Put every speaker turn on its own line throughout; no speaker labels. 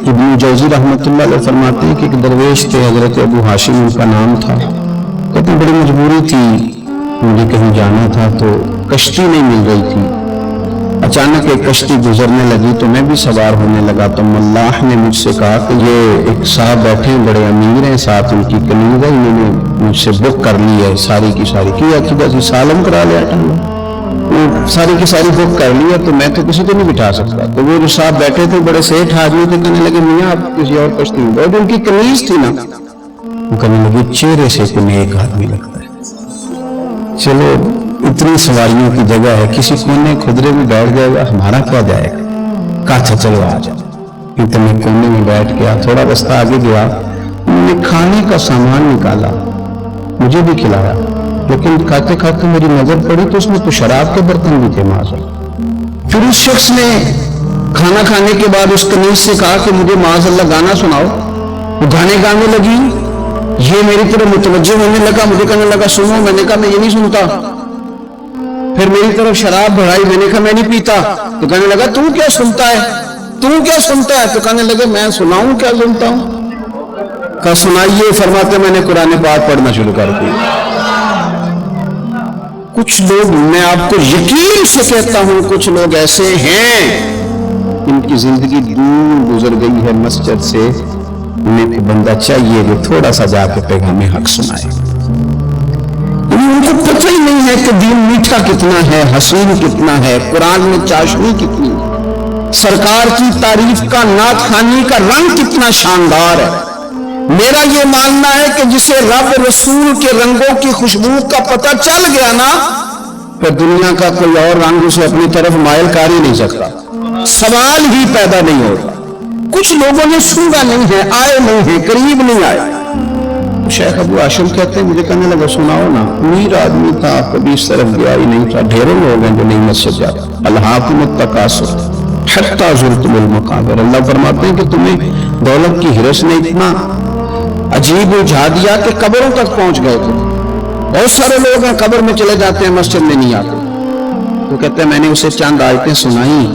ابن جوزی رحمۃ اللہ علیہ فرماتے ہیں کہ ایک درویش تھے، حضرت ابو ہاشم ان کا نام تھا. کہتے ہیں بڑی مجبوری تھی، مجھے کہیں جانا تھا تو کشتی نہیں مل رہی تھی. اچانک ایک کشتی گزرنے لگی تو میں بھی سوار ہونے لگا تو ملاح نے مجھ سے کہا کہ یہ ایک صاحب بیٹھے ہیں، بڑے امیر ہیں، ساتھ ان کی کنیز ہے، انہوں نے مجھ سے بک کر لی ہے ساری کی ساری، کی عقیدہ سے سالم کرا لیا تھا، ساری کی ساری بک کر لی ہے تو میں تو کسی کو نہیں بٹھا سکتا. تو وہ جو صاحب بیٹھے تھے بڑے سیٹھ آدمی تھے، کہنے لگے میاں آپ کسی اور کشتی میں بیٹھو. ان کی کنیز تھی نا، وہ کہنے لگے چہرے سے کوئی ایک آدمی لگتا ہے، چلو اتنی سواریوں کی جگہ ہے، کسی کونے کھدرے میں بیٹھ جائے گا، ہمارا کیا جائے گا. کہا تھا چلو آ جاؤ. اتنے کونے میں بیٹھ گیا، تھوڑا رستہ آگے گیا، انہوں نے کھانے کا سامان نکالا، مجھے بھی کھلایا، لیکن کھاتے کھاتے میری نظر پڑی تو اس میں تو شراب کے برتن بھی تھے معاذ. پھر اس شخص نے کھانا کھانے کے بعد اس کنیز سے کہا کہ مجھے معاذ اللہ گانا سناؤ. وہ گانے گانے لگی، یہ میری طرف متوجہ ہونے لگا، مجھے کہنے لگا سنو. میں نے کہا میں یہ نہیں سنتا. پھر میری طرف شراب بڑھائی، میں نے کہا میں نہیں پیتا. تو کہنے لگا تو کیا سنتا ہے، تو کیا سنتا ہے. تو کہنے لگا میں سناؤں کیا سنتا ہوں. کہا سنائیے. فرماتے میں نے قرآن پاک پڑھنا شروع کر دیا. کچھ لوگ، میں آپ کو یقین سے کہتا ہوں، کچھ لوگ ایسے ہیں ان کی زندگی دور گزر گئی ہے مسجد سے. انہیں بندہ چاہیے کہ تھوڑا سا جا کے پیغام حق سنائے. ان کو پتہ ہی نہیں ہے کہ دین میٹھا کتنا ہے، حسین کتنا ہے، قرآن میں چاشنی کتنی ہے، سرکار کی تعریف کا، نعت خوانی کا رنگ کتنا شاندار ہے. میرا یہ ماننا ہے کہ جسے رب رسول کے رنگوں کی خوشبو کا پتہ چل گیا نا، پھر دنیا کا کوئی اور رنگ اسے اپنی طرف مائل کر ہی نہیں سکتا، سوال ہی پیدا نہیں ہوتا. کچھ لوگوں نے سنا نہیں ہے، آئے نہیں ہیں، قریب نہیں آئے. شیخ ابو ہاشم کہتے ہیں مجھے کہنے لگا سناؤ نا. امیر آدمی تھا، کبھی اس طرف گیا ہی نہیں تھا. ڈھیروں لوگ ہیں جو نہیں مسجد جاتے. الہاکم التکاثر حتی زرتم المقابر. اللہ فرماتے ہیں کہ تمہیں دولت کی ہرس نے اتنا عجیب الجھا دیا کہ قبروں تک پہنچ گئے تھے. بہت سارے لوگ ہیں قبر میں چلے جاتے ہیں، مسجد میں نہیں آتے. تو کہتے ہیں میں نے اسے چند آیتیں سنائی،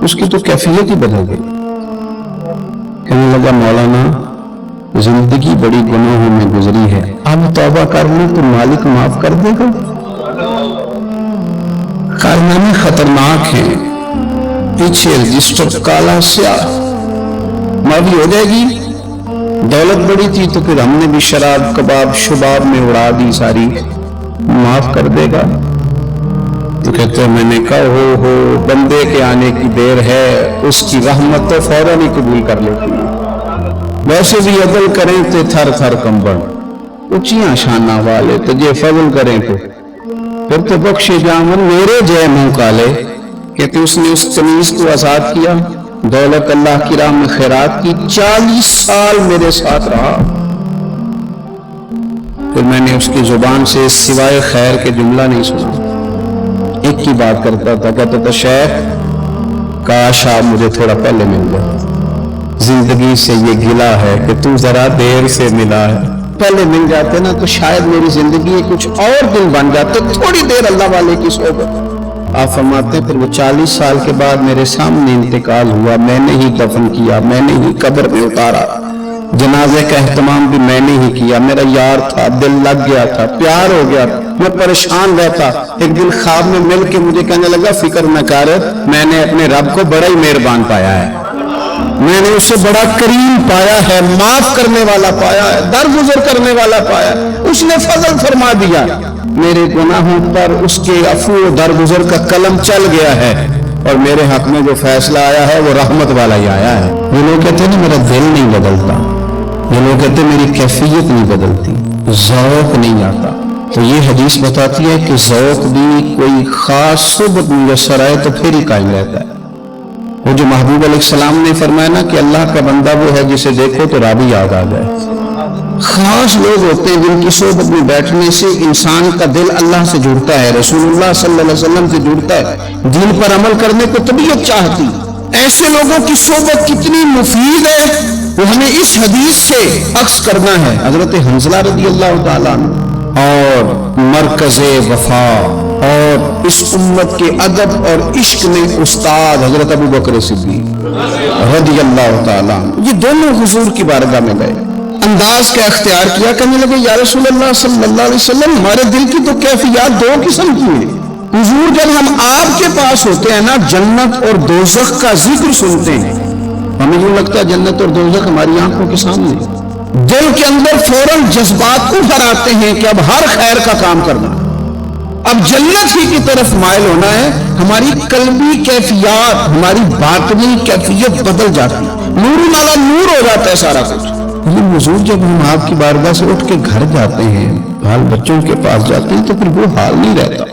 اس کی تو کیفیت ہی بدل گئی. کہنے لگا مولانا زندگی بڑی گناہوں میں گزری ہے، اب توبہ کر لوں تو مالک معاف کر دے گا. کارنامے خطرناک ہیں، پیچھے رجسٹر کالا سیاہ، معافی ہو جائے گی. دولت بڑی تھی تو پھر ہم نے بھی شراب کباب شباب میں اڑا دی ساری، معاف کر دے گا. تو کہتے ہیں میں نے کہا ہو بندے کے آنے کی دیر ہے، اس کی رحمت تو فوراً ہی قبول کر لیتی ہے. ویسے بھی عدل کریں تو تھر تھر کمبڑ، اونچیاں شانہ والے تجھے فضل کریں تو پھر تو بخشے جامن میرے جے منہ کالے. کہتے اس نے اس کنیز کو آزاد کیا، دولت اللہ کی راہ میں خیرات کی، 40 سال میرے ساتھ رہا. پھر میں نے اس کی زبان سے سوائے خیر کے جملہ نہیں سنا. ایک ہی بات کرتا تھا، کہتا تھا شیخ کاش آپ مجھے تھوڑا پہلے مل جائے، زندگی سے یہ گلہ ہے کہ تو ذرا دیر سے ملا ہے. پہلے مل جاتے نا تو شاید میری زندگی کچھ اور دن بن جاتے، تھوڑی دیر اللہ والے کی صحبت. آپ فرماتے پھر وہ 40 سال کے بعد میرے سامنے انتقال ہوا، میں نے ہی دفن کیا، میں نے ہی قبر میں اتارا، جنازے کا اہتمام بھی میں نے ہی کیا. میرا یار تھا، دل لگ گیا تھا، پیار ہو گیا، میں پریشان رہتا. ایک دن خواب میں مل کے مجھے کہنے لگا فکر نہ کر، میں نے اپنے رب کو بڑا ہی مہربان پایا ہے، میں نے اسے بڑا کریم پایا ہے، معاف کرنے والا پایا ہے، درگزر کرنے والا پایا ہے. اس نے فضل فرما دیا، میرے گناہوں پر اس کے عفو و درگزر کا قلم چل گیا ہے، اور میرے حق میں جو فیصلہ آیا ہے وہ رحمت والا ہی آیا ہے. وہ لوگ کہتے ہیں نا میرا دل نہیں بدلتا، یہ لوگ کہتے ہیں میری کیفیت نہیں بدلتی، ذوق نہیں آتا. تو یہ حدیث بتاتی ہے کہ ذوق بھی کوئی خاص صحبت میسر آئے تو پھر ہی قائم رہتا ہے. وہ جو محبوب علیہ السلام نے فرمایا نا کہ اللہ کا بندہ وہ ہے جسے دیکھو تو راوی یاد آ جائے. خاص لوگ ہوتے ہیں جن کی صحبت میں بیٹھنے سے انسان کا دل اللہ سے جڑتا ہے، رسول اللہ صلی اللہ علیہ وسلم سے جڑتا ہے، دین پر عمل کرنے کو طبیعت چاہتی. ایسے لوگوں کی صحبت کتنی مفید ہے وہ ہمیں اس حدیث سے عکس کرنا ہے. حضرت حنظلہ رضی اللہ تعالیٰ عنہ اور مرکز وفا اور اس امت کے ادب اور عشق میں استاد حضرت ابو بکر صدیق رضی اللہ تعالیٰ عنہ، یہ دونوں حضور کی بارگاہ میں گئے، انداز کا اختیار کیا، کہنے لگے یا رسول اللہ صلی اللہ علیہ وسلم ہمارے دل کی تو کیفیات دو قسم کی ہیں۔ حضور جب ہم آپ کے پاس ہوتے ہیں نا، جنت اور دوزخ کا ذکر سنتے ہیں، ہمیں یوں لگتا ہے جنت اور دوزخ ہماری آنکھوں کے سامنے، دل کے اندر فوراً جذبات ابھر آتے ہیں کہ اب ہر خیر کا کام کرنا، اب جنت ہی کی طرف مائل ہونا ہے۔ ہماری قلبی کیفیات، ہماری باطنی کیفیت بدل جاتی، نور مالا نور ہو جاتا ہے سارا کچھ۔ لیکن حضور جب ہم آپ کی بارگاہ سے اٹھ کے گھر جاتے ہیں، بال بچوں کے پاس جاتے ہیں، تو پھر وہ حال نہیں رہتا۔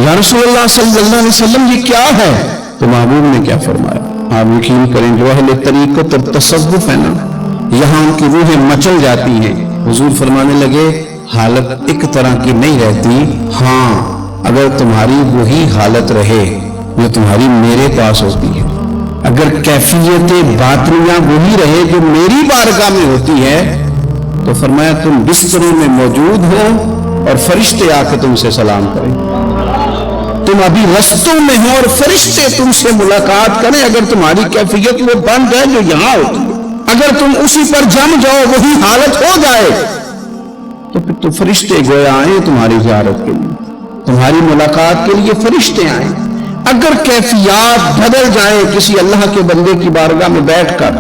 یا رسول اللہ صلی اللہ علیہ وسلم یہ کیا ہے؟ تو محبوب نے کیا فرمایا؟ آپ یقین کریں جو اہل طریقت اور تصوف ہے نا، یہاں ان کی روحیں مچل جاتی ہیں۔ حضور فرمانے لگے حالت ایک طرح کی نہیں رہتی، ہاں اگر تمہاری وہی حالت رہے جو تمہاری میرے پاس ہوتی ہے، اگر کیفیت باطنیہ وہی رہے جو میری بارگاہ میں ہوتی ہے، تو فرمایا تم بستروں میں موجود ہو اور فرشتے آ کے تم سے سلام کریں، تم ابھی رستوں میں ہو اور فرشتے تم سے ملاقات کریں، اگر تمہاری کیفیت وہ بند ہے جو یہاں ہوتی ہے، اگر تم اسی پر جم جاؤ وہی حالت ہو جائے، تو پھر تو فرشتے گویا آئیں تمہاری زیارت کے لیے، تمہاری ملاقات کے لیے فرشتے آئیں۔ اگر کیفیات بدل جائیں کسی اللہ کے بندے کی بارگاہ میں بیٹھ کر،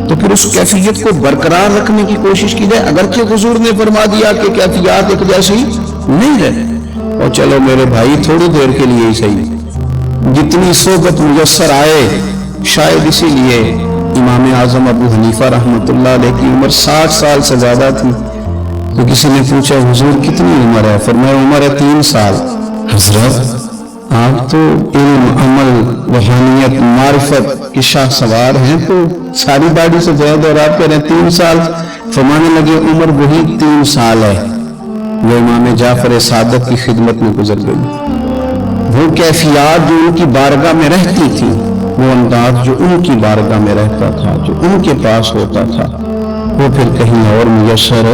تو پھر اس کیفیت کو برقرار رکھنے کی کوشش کی جائے، اگرچہ حضور نے فرما دیا کہ کیفیات ایک جیسی نہیں رہے، اور چلو میرے بھائی تھوڑی دیر کے لیے ہی صحیح، جتنی صحبت میسر آئے، شاید اسی لیے امام اعظم ابو حنیفہ رحمۃ اللہ علیہ کی عمر 60 سال سے زیادہ تھی، تو کسی نے پوچھا حضور کتنی عمر ہے؟ فرمایا عمر ہے 3 سال۔ حضرت آپ تو علم، عمل، روحانیت، معرفت کی شاہ سوار ہیں، تو ساری باڈی سے زیادہ، اور آپ کہہ رہے ہیں 3 سال۔ فرمانے لگے عمر وہی 3 سال ہے وہ امام جعفر صادق کی خدمت میں گزر گئی، وہ کیفیات جو ان کی بارگاہ میں رہتی تھی، وہ انداز جو ان کی بارگاہ میں رہتا تھا، جو ان کے پاس ہوتا تھا، وہ پھر کہیں اور میسر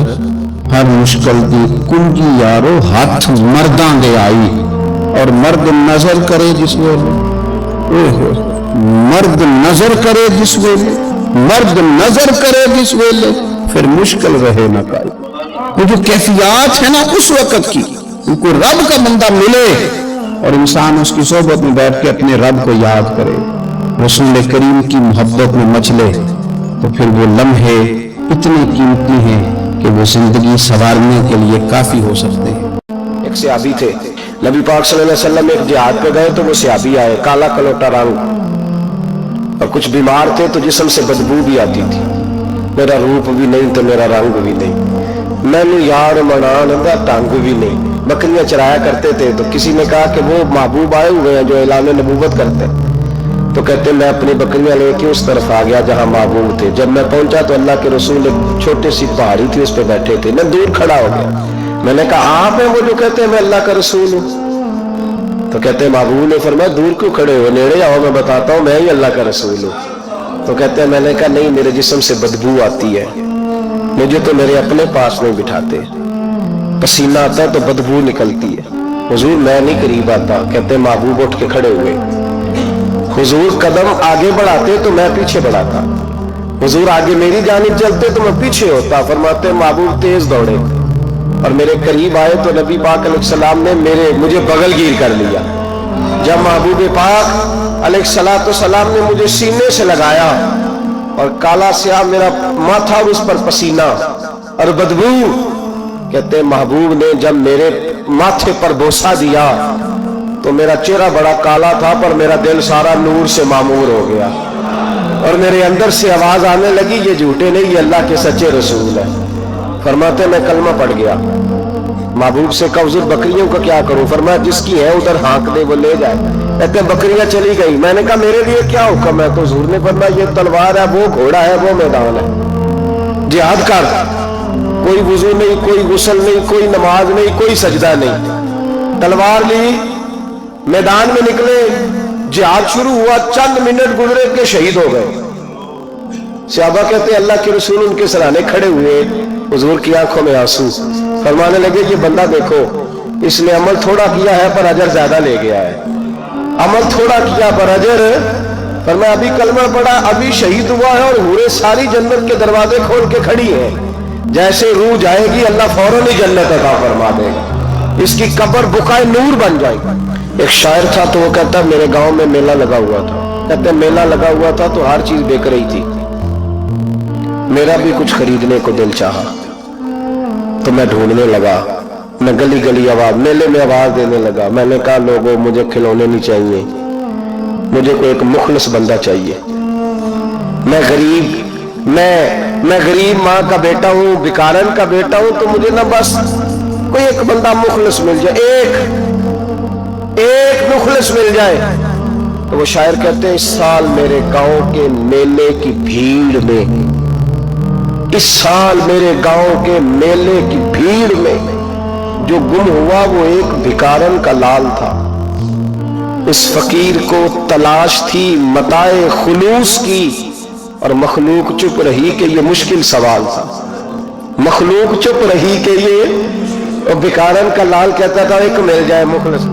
ہر مشکل دی کنجی یارو ہاتھ مرداں دے آئی، اور مرد نظر کرے جس ویلے، مرد نظر کرے جس ویلے، مرد نظر کرے جس ویلے، پھر مشکل رہے نہ کائی۔ وہ جو کیفیات ہے نا اس وقت کی، ان کو رب کا بندہ ملے اور انسان اس کی صحبت میں بیٹھ کے اپنے رب کو یاد کرے، رسول کریم کی محبت میں مچلے، تو پھر وہ لمحے اتنے قیمتی ہیں کہ وہ زندگی سنوارنے کے لیے کافی ہو سکتے ہیں۔
ایک صحابی تھے، نبی پاک صلی اللہ علیہ وسلم ایک جہاد پہ گئے تو وہ صحابی آئے، کالا کلوٹا رنگ، اور کچھ بیمار تھے تو جسم سے بدبو بھی آتی تھی، میرا روپ بھی نہیں تو میرا رنگ بھی نہیں، میں نے یار منان دا ٹنگ بھی نہیں، بکریاں چرایا کرتے تھے۔ تو کسی نے کہا کہ وہ محبوب آئے ہوئے ہیں جو اعلان نبوت کرتے ہیں، تو کہتے میں اپنی بکریاں لے کے اس طرف آ گیا جہاں محبوب تھے۔ جب میں پہنچا تو اللہ کے رسول ایک چھوٹی سی پہاڑی تھی، اس پہ بیٹھے تھے، میں دور کھڑا ہو گیا، میں نے کہا آپ ہیں وہ جو کہتے ہیں میں اللہ کا رسول ہوں؟ تو کہتے ہیں محبوب نے فرمایا دور کیوں کھڑے ہو، نیڑے آؤ میں بتاتا ہوں میں ہی اللہ کا رسول ہوں۔ تو کہتے ہیں میں نے کہا نہیں، میرے جسم سے بدبو آتی ہے، مجھے تو میرے اپنے پاس نہیں بٹھاتے، پسینہ آتا ہے تو بدبو نکلتی ہے، حضور میں نہیں قریب آتا۔ کہتے ہیں محبوب اٹھ کے کھڑے ہوئے، حضور قدم آگے بڑھاتے تو میں پیچھے بڑھاتا، حضور آگے میری جانب چلتے تو میں پیچھے ہوتا۔ فرماتے محبوب تیز دوڑے اور میرے قریب آئے تو نبی پاک علیہ السلام نے مجھے بغل گیر کر لیا۔ جب محبوب پاک علیہ السلام نے مجھے سینے سے لگایا اور کالا سیاہ میرا ماتھا اور اس پر پسینہ اور بدبو، کہتے محبوب نے جب میرے ماتھے پر بوسہ دیا تو میرا چہرہ بڑا کالا تھا پر میرا دل سارا نور سے معمور ہو گیا، اور میرے اندر سے آواز آنے لگی یہ جھوٹے نہیں، یہ اللہ کے سچے رسول ہیں۔ فرماتے میں کلمہ پڑھ گیا، محبوب سے کہا حضور بکریوں کا کیا کروں؟ فرمایا جس کی ہے ادھر ہانک دے وہ لے جائے۔ کہتے بکریاں چلی گئی، میں نے کہا میرے لیے کیا حکم ہے؟ تو حضور نے فرمایا یہ تلوار ہے، وہ گھوڑا ہے، وہ میدان ہے، جہاد کر، کوئی وضو نہیں، کوئی غسل نہیں، کوئی نماز نہیں، کوئی سجدہ نہیں، تلوار لی، میدان میں نکلے، جہاد شروع ہوا، چند منٹ گزرے کہ شہید ہو گئے۔ صحابہ کہتے ہیں اللہ کے رسول ان کے سرانے کھڑے ہوئے، حضور کی آنکھوں میں آنسو، فرمانے لگے یہ بندہ دیکھو اس نے عمل تھوڑا کیا ہے پر اجر زیادہ لے گیا ہے، عمل تھوڑا کیا پر اجر پر میں ابھی کلمہ پڑھا، ابھی شہید ہوا ہے اور حوریں ساری جنت کے دروازے کھول کے کھڑی ہیں، جیسے روح جائے گی اللہ فوراً ہی جنت عطا فرما دے گا، اس کی قبر بقائے نور بن جائے گی۔ ایک شاعر تھا تو وہ کہتا میرے گاؤں میں میلہ لگا ہوا تھا، کہتے میلہ لگا ہوا تھا تو ہر چیز بک رہی تھی، میرا بھی کچھ خریدنے کو دل چاہا تو میں ڈھونڈنے لگا، میں گلی گلی آواز، میلے میں آواز دینے لگا، میں نے کہا لوگوں مجھے کھلونے نہیں چاہیے، مجھے کوئی ایک مخلص بندہ چاہیے، میں غریب ماں کا بیٹا ہوں، بکارن کا بیٹا ہوں، تو مجھے نہ بس کوئی ایک بندہ مخلص مل جائے، ایک مخلص مل جائے۔ تو وہ شاعر کہتے ہیں اس سال میرے گاؤں کے میلے کی بھیڑ میں، اس سال میرے گاؤں کے میلے کی بھیڑ میں جو گم ہوا وہ ایک بھکارن کا لال تھا، اس فقیر کو تلاش تھی متاع خلوص کی، اور مخلوق چپ رہی کہ یہ مشکل سوال تھا، مخلوق چپ رہی کہ یہ، اور بھکارن کا لال کہتا تھا ایک مل جائے مخلص۔